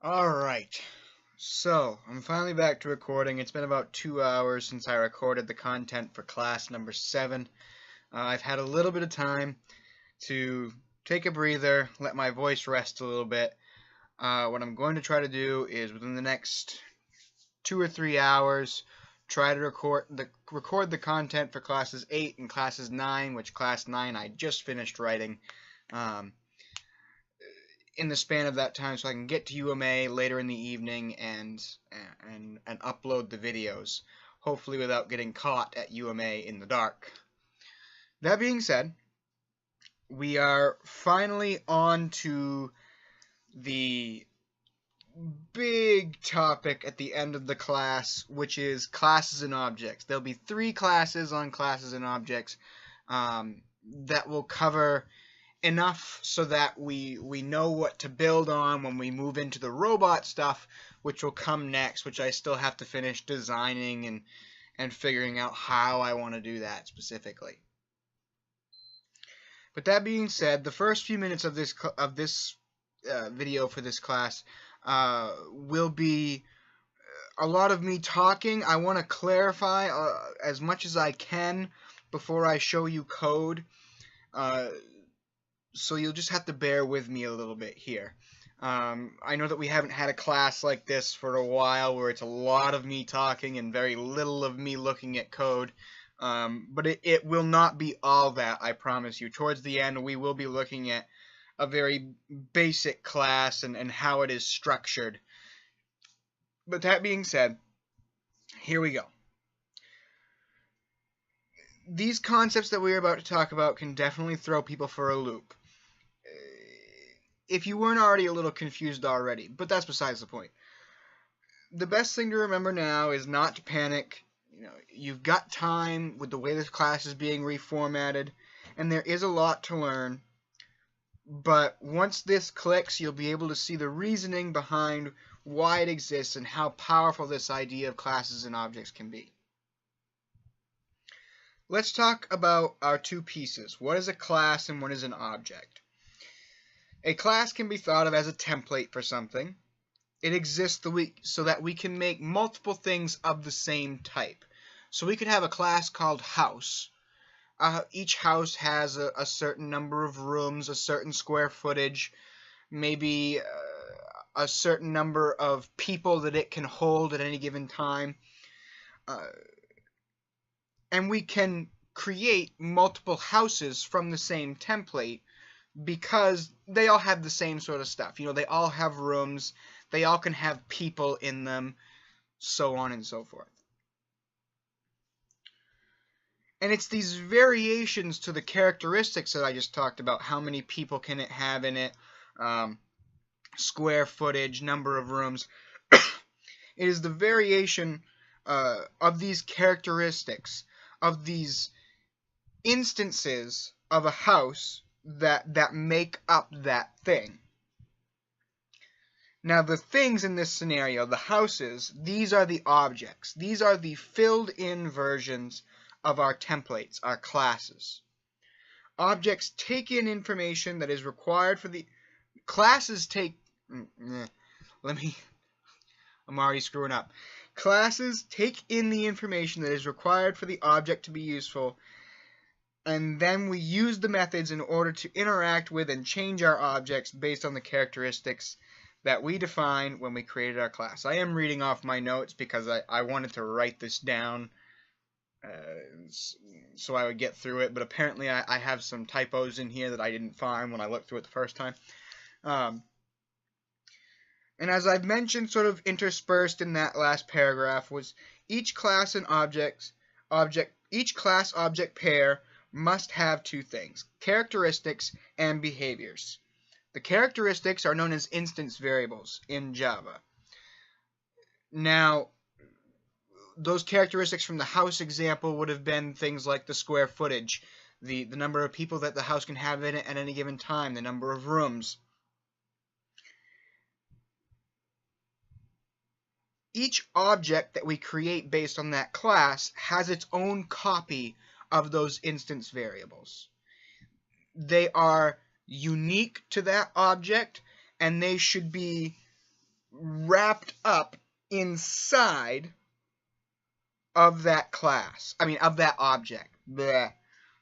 Alright, so I'm finally back to recording. It's been about 2 hours since I recorded the content for class number 7. I've had a little bit of time to take a breather, let my voice rest a little bit. What I'm going to try to do is within the next 2 or 3 hours try to record the content for classes 8 and classes 9, which class 9 I just finished writing. In the span of that time, so I can get to UMA later in the evening and upload the videos, hopefully without getting caught at UMA in the dark. That being said, we are finally on to the big topic at the end of the class, which is classes and objects. There'll be 3 classes on classes and objects that will cover enough so that we know what to build on when we move into the robot stuff, which will come next, which I still have to finish designing and figuring out how I want to do that specifically. But that being said, the first few minutes of this video for this class will be a lot of me talking. I want to clarify as much as I can before I show you code. So you'll just have to bear with me a little bit here. I know that we haven't had a class like this for a while where it's a lot of me talking and very little of me looking at code. But it will not be all that, I promise you. Towards the end, we will be looking at a very basic class and how it is structured. But that being said, here we go. These concepts that we're about to talk about can definitely throw people for a loop. If you weren't already a little confused already, but that's besides the point. The best thing to remember now is not to panic. You've got time with the way this class is being reformatted, and there is a lot to learn. But once this clicks, you'll be able to see the reasoning behind why it exists and how powerful this idea of classes and objects can be. Let's talk about our 2 pieces. What is a class and what is an object? A class can be thought of as a template for something. It exists so that we can make multiple things of the same type. So we could have a class called house. Each house has a certain number of rooms, a certain square footage, maybe a certain number of people that it can hold at any given time. And we can create multiple houses from the same template because they all have the same sort of stuff. They all have rooms, they all can have people in them, so on and so forth. And it's these variations to the characteristics that I just talked about. How many people can it have in it, square footage, number of rooms. It is the variation of these characteristics, of these instances of a house that make up that thing. Now the things in this scenario, the houses, these are the objects. These are the filled in versions of our templates, our classes. Objects take in information that is required for the classes take I'm already screwing up. Classes take in the information that is required for the object to be useful, and then we use the methods in order to interact with and change our objects based on the characteristics that we defined when we created our class. I am reading off my notes because I wanted to write this down so I would get through it, but apparently I have some typos in here that I didn't find when I looked through it the first time. And as I've mentioned, sort of interspersed in that last paragraph, was each class and each class object pair must have 2 things: characteristics and behaviors. The characteristics are known as instance variables in Java. Now, those characteristics from the house example would have been things like the square footage, the number of people that the house can have in it at any given time, the number of rooms. Each object that we create based on that class has its own copy of those instance variables. They are unique to that object, and they should be wrapped up inside of that class. I mean, of that object. Bleh.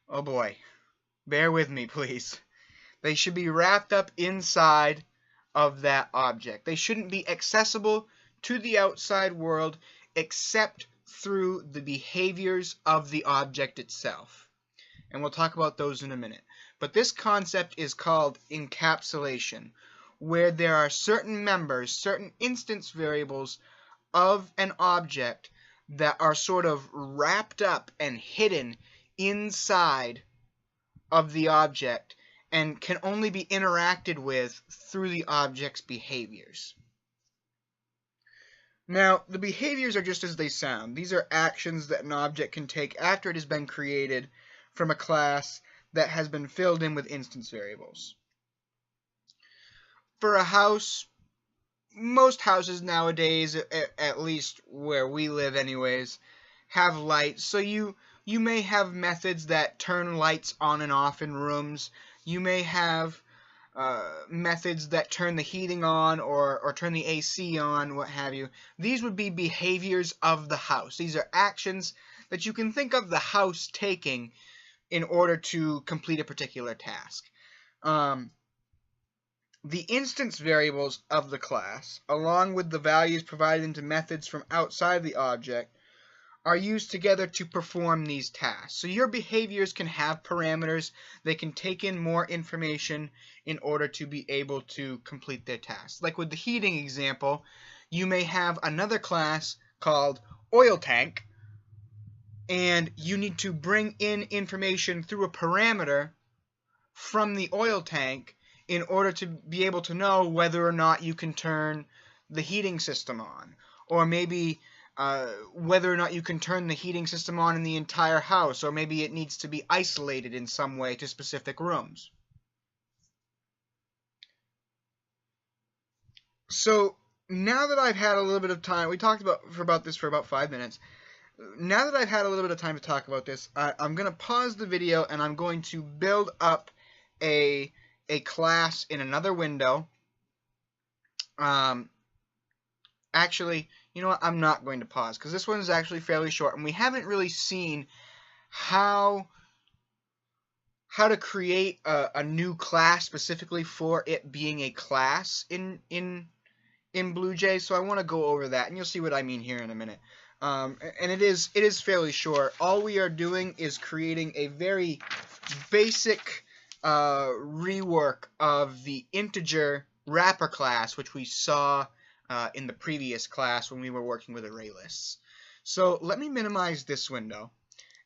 Oh boy. Bear with me, please. They should be wrapped up inside of that object. They shouldn't be accessible to the outside world except through the behaviors of the object itself. And we'll talk about those in a minute. But this concept is called encapsulation, where there are certain members, certain instance variables of an object that are sort of wrapped up and hidden inside of the object and can only be interacted with through the object's behaviors. Now, the behaviors are just as they sound. These are actions that an object can take after it has been created from a class that has been filled in with instance variables. For a house, most houses nowadays, at least where we live anyways, have lights. So you may have methods that turn lights on and off in rooms. You may have methods that turn the heating on or turn the AC on, what have you. These would be behaviors of the house. These are actions that you can think of the house taking in order to complete a particular task. The instance variables of the class, along with the values provided into methods from outside the object, are used together to perform these tasks. So your behaviors can have parameters. They can take in more information in order to be able to complete their tasks. Like with the heating example, you may have another class called oil tank, and you need to bring in information through a parameter from the oil tank in order to be able to know whether or not you can turn the heating system on, or maybe whether or not you can turn the heating system on in the entire house, or maybe it needs to be isolated in some way to specific rooms. So now that I've had a little bit of time, we talked about this for about 5 minutes. Now that I've had a little bit of time to talk about this, I'm going to pause the video and I'm going to build up a class in another window. Actually, you know what? I'm not going to pause because this one is actually fairly short, and we haven't really seen how to create a new class specifically for it being a class in BlueJ. So I want to go over that, and you'll see what I mean here in a minute. And it is fairly short. All we are doing is creating a very basic rework of the integer wrapper class, which we saw in the previous class when we were working with array lists. So let me minimize this window,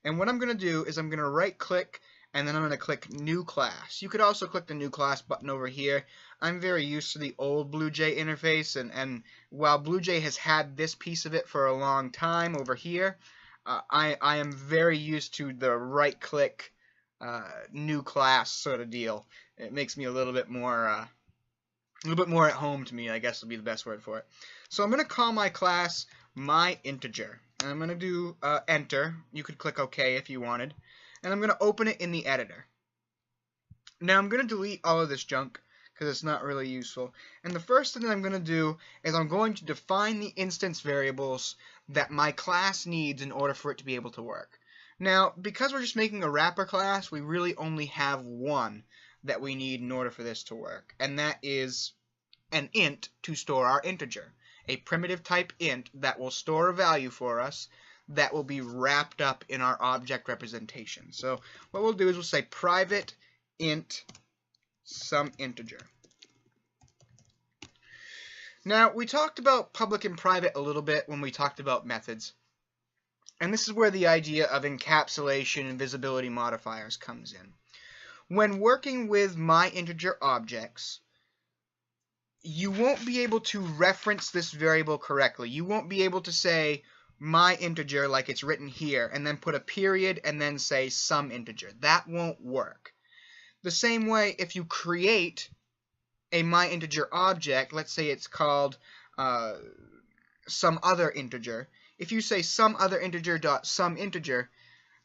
and what I'm going to do is I'm going to right click and then I'm going to click new class. You could also click the new class button over here. I'm very used to the old BlueJ interface, and while BlueJ has had this piece of it for a long time over here, I am very used to the right click new class sort of deal. It makes me a little bit more at home to me, I guess would be the best word for it. So I'm going to call my class my integer, and I'm going to do enter. You could click OK if you wanted, and I'm going to open it in the editor. Now I'm going to delete all of this junk because it's not really useful. And the first thing that I'm going to do is I'm going to define the instance variables that my class needs in order for it to be able to work. Now, because we're just making a wrapper class, we really only have one that we need in order for this to work, and that is an int to store our integer, a primitive type int that will store a value for us that will be wrapped up in our object representation. So what we'll do is we'll say private int some integer. Now, we talked about public and private a little bit when we talked about methods, and this is where the idea of encapsulation and visibility modifiers comes in. When working with my integer objects, you won't be able to reference this variable correctly. You won't be able to say my integer like it's written here and then put a period and then say some integer. That won't work. The same way, if you create a my integer object, let's say it's called some other integer. If you say some other integer dot some integer,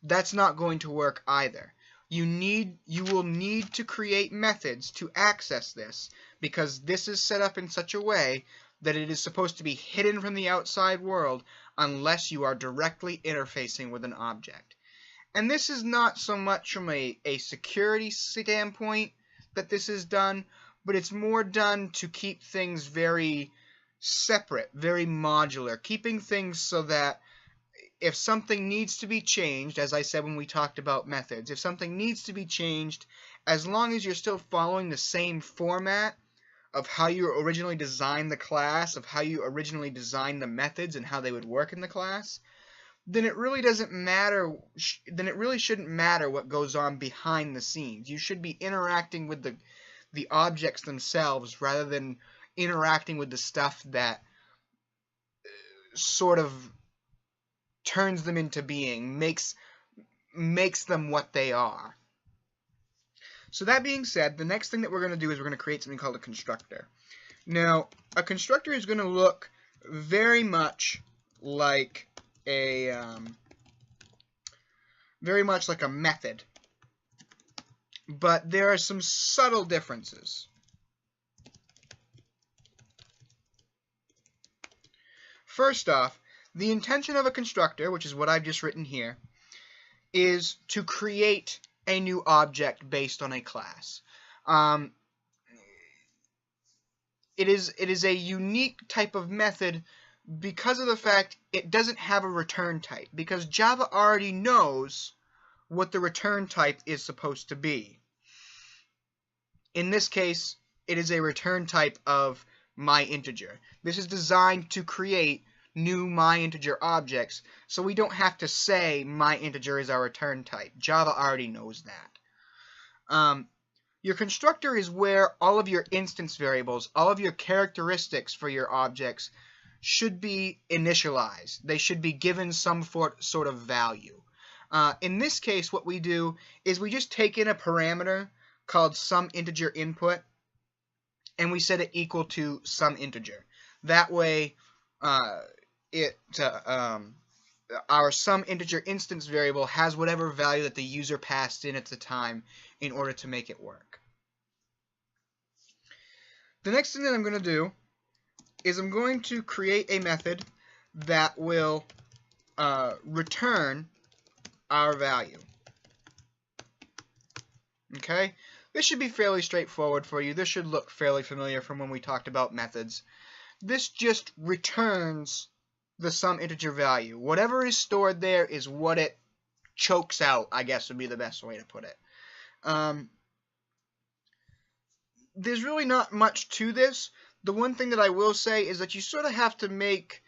that's not going to work either. You will need to create methods to access this, because this is set up in such a way that it is supposed to be hidden from the outside world unless you are directly interfacing with an object. And this is not so much from a security standpoint that this is done, but it's more done to keep things very separate, very modular, keeping things so that if something needs to be changed, as I said when we talked about methods, if something needs to be changed, as long as you're still following the same format of how you originally designed the class, of how you originally designed the methods and how they would work in the class, then it really doesn't matter, then it really shouldn't matter what goes on behind the scenes. You should be interacting with the objects themselves rather than interacting with the stuff that sort of turns them into being, makes them what they are. So that being said, the next thing that we're going to do is we're going to create something called a constructor. Now, a constructor is going to look very much like a method, but there are some subtle differences. First off, the intention of a constructor, which is what I've just written here, is to create a new object based on a class. It is a unique type of method because of the fact it doesn't have a return type, because Java already knows what the return type is supposed to be. In this case, it is a return type of myInteger. This is designed to create new myInteger objects, so we don't have to say myInteger is our return type. Java already knows that. Your constructor is where all of your instance variables, all of your characteristics for your objects should be initialized. They should be given some sort of value. In this case, what we do is we just take in a parameter called SumIntegerInput, and we set it equal to SumInteger. That way, our SumInteger instance variable has whatever value that the user passed in at the time in order to make it work. The next thing that I'm going to do is I'm going to create a method that will return our value. Okay? This should be fairly straightforward for you. This should look fairly familiar from when we talked about methods. This just returns the SumInteger value. Whatever is stored there is what it chokes out, I guess would be the best way to put it. There's really not much to this. The one thing that I will say is that you sort of have to make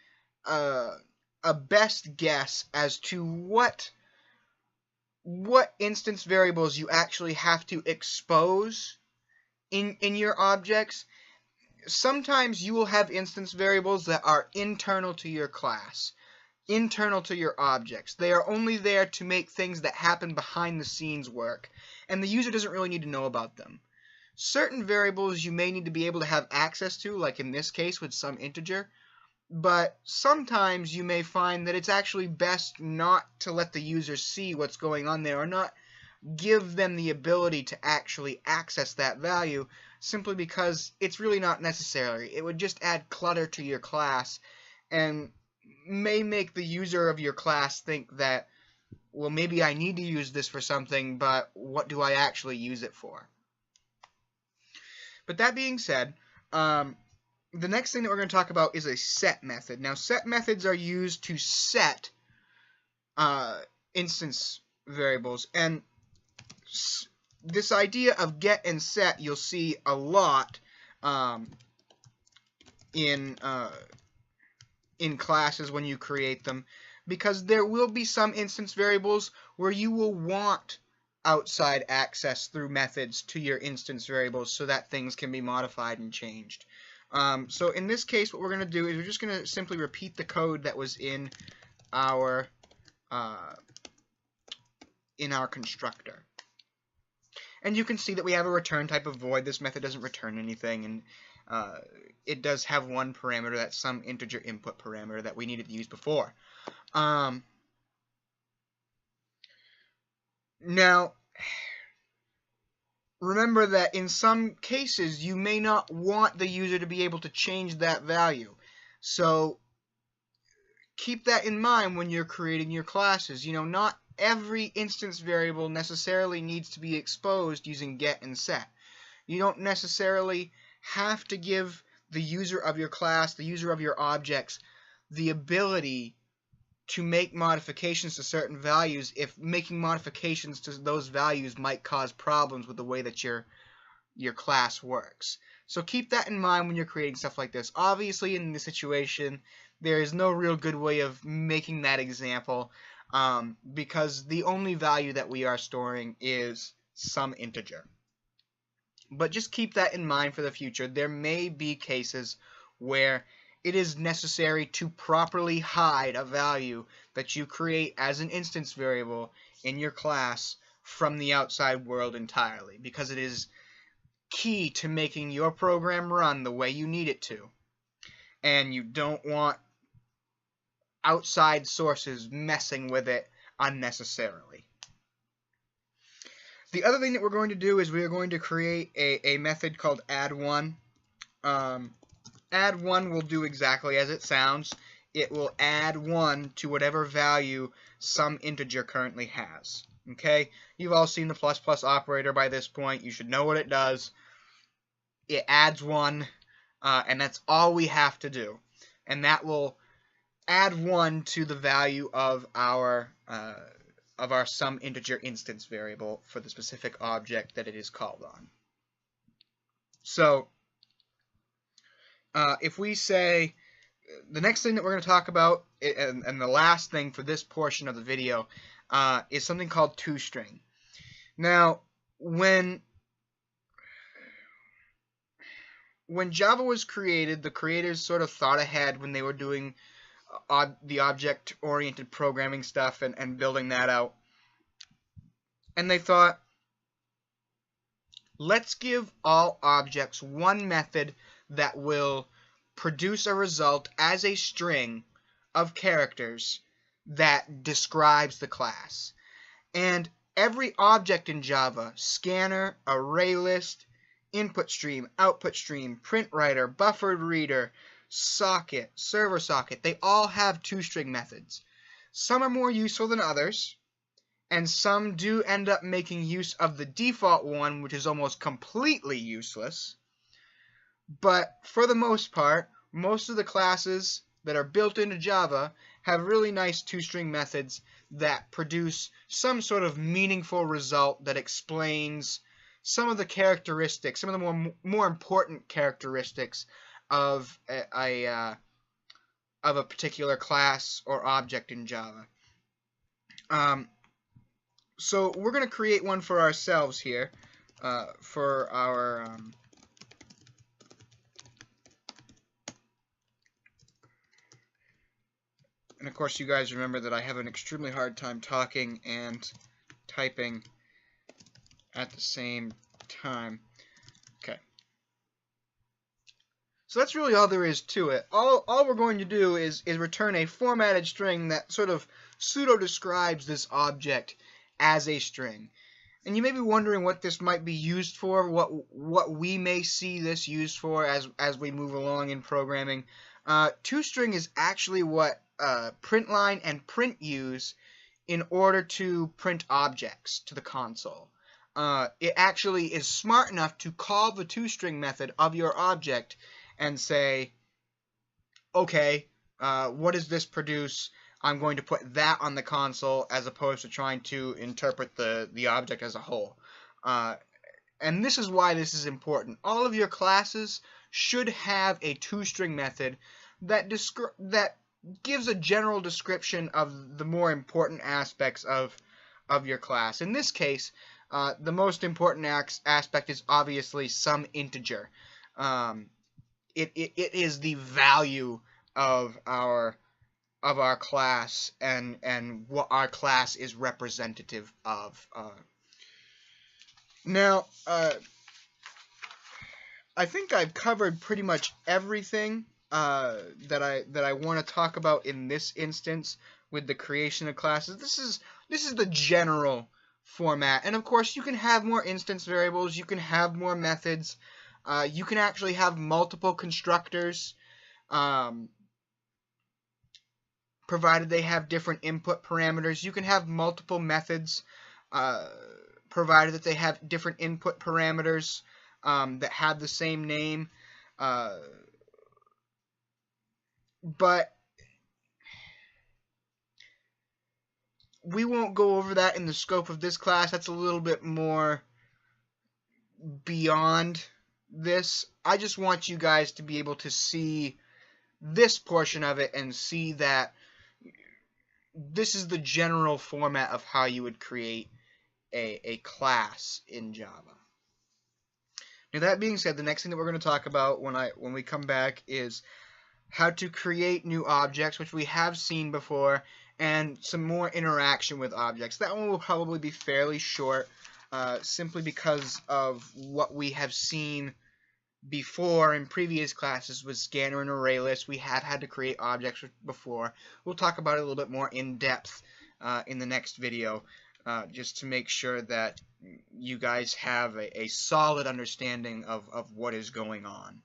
a best guess as to what instance variables you actually have to expose in your objects. Sometimes you will have instance variables that are internal to your class, internal to your objects. They are only there to make things that happen behind the scenes work, and the user doesn't really need to know about them. Certain variables you may need to be able to have access to, like in this case with SumInteger, but sometimes you may find that it's actually best not to let the user see what's going on there, or not give them the ability to actually access that value, simply because it's really not necessary. It would just add clutter to your class and may make the user of your class think that, well, maybe I need to use this for something, but what do I actually use it for? But that being said, the next thing that we're going to talk about is a set method. Now, set methods are used to set instance variables, and this idea of get and set you'll see a lot in classes when you create them, because there will be some instance variables where you will want outside access through methods to your instance variables so that things can be modified and changed. So in this case, what we're going to do is we're just going to simply repeat the code that was in our constructor. And you can see that we have a return type of void. This method doesn't return anything, and it does have one parameter, that's SumIntegerInput parameter that we needed to use before. Now, remember that in some cases you may not want the user to be able to change that value. So keep that in mind when you're creating your classes. You know, not every instance variable necessarily needs to be exposed using get and set. You don't necessarily have to give the user of your class, the user of your objects, the ability to make modifications to certain values if making modifications to those values might cause problems with the way that your class works. So keep that in mind when you're creating stuff like this. Obviously, in this situation, there is no real good way of making that example because the only value that we are storing is some integer. But just keep that in mind for the future. There may be cases where it is necessary to properly hide a value that you create as an instance variable in your class from the outside world entirely, because it is key to making your program run the way you need it to. And you don't want outside sources messing with it unnecessarily. The other thing that we're going to do is we are going to create a method called add1. Add1 will do exactly as it sounds. It will add 1 to whatever value some integer currently has. Okay? You've all seen the plus plus operator by this point. You should know what it does. It adds 1, and that's all we have to do. And that will add 1 to the value of our some integer instance variable for the specific object that it is called on. So if we say the next thing that we're going to talk about, and the last thing for this portion of the video, is something called toString. Now, when Java was created, the creators sort of thought ahead when they were doing the object-oriented programming stuff and building that out. And they thought, let's give all objects one method that will produce a result as a string of characters that describes the class. And every object in Java, scanner, ArrayList, input stream, output stream, print writer, buffered reader, socket, server socket, they all have toString methods. Some are more useful than others, and some do end up making use of the default one, which is almost completely useless. But for the most part, most of the classes that are built into Java have really nice toString methods that produce some sort of meaningful result that explains some of the characteristics, some of the more important characteristics of a particular class or object in Java. So we're going to create one for ourselves here for our and of course you guys remember that I have an extremely hard time talking and typing at the same time. Okay. So that's really all there is to it. All we're going to do is return a formatted string that sort of pseudo-describes this object as a string. And you may be wondering what this might be used for, what we may see this used for as we move along in programming. toString is actually what println and print use in order to print objects to the console. It actually is smart enough to call the toString method of your object and say, okay, what does this produce? I'm going to put that on the console as opposed to trying to interpret the object as a whole. And this is why this is important. All of your classes should have a toString method that gives a general description of the more important aspects of your class. In this case, the most important aspect is obviously some integer. It is the value of our class and what our class is representative of. Now, I think I've covered pretty much everything that I want to talk about in this instance with the creation of classes. This is the general format. And of course, you can have more instance variables, you can have more methods, you can actually have multiple constructors, provided they have different input parameters. You can have multiple methods, provided that they have different input parameters that have the same name. But we won't go over that in the scope of this class. That's a little bit more beyond this. I just want you guys to be able to see this portion of it and see that this is the general format of how you would create a class in Java. Now, that being said, the next thing that we're going to talk about when we come back is how to create new objects, which we have seen before, and some more interaction with objects. That one will probably be fairly short, simply because of what we have seen before in previous classes with scanner and array lists. We have had to create objects before. We'll talk about it a little bit more in depth in the next video, just to make sure that you guys have a solid understanding of what is going on.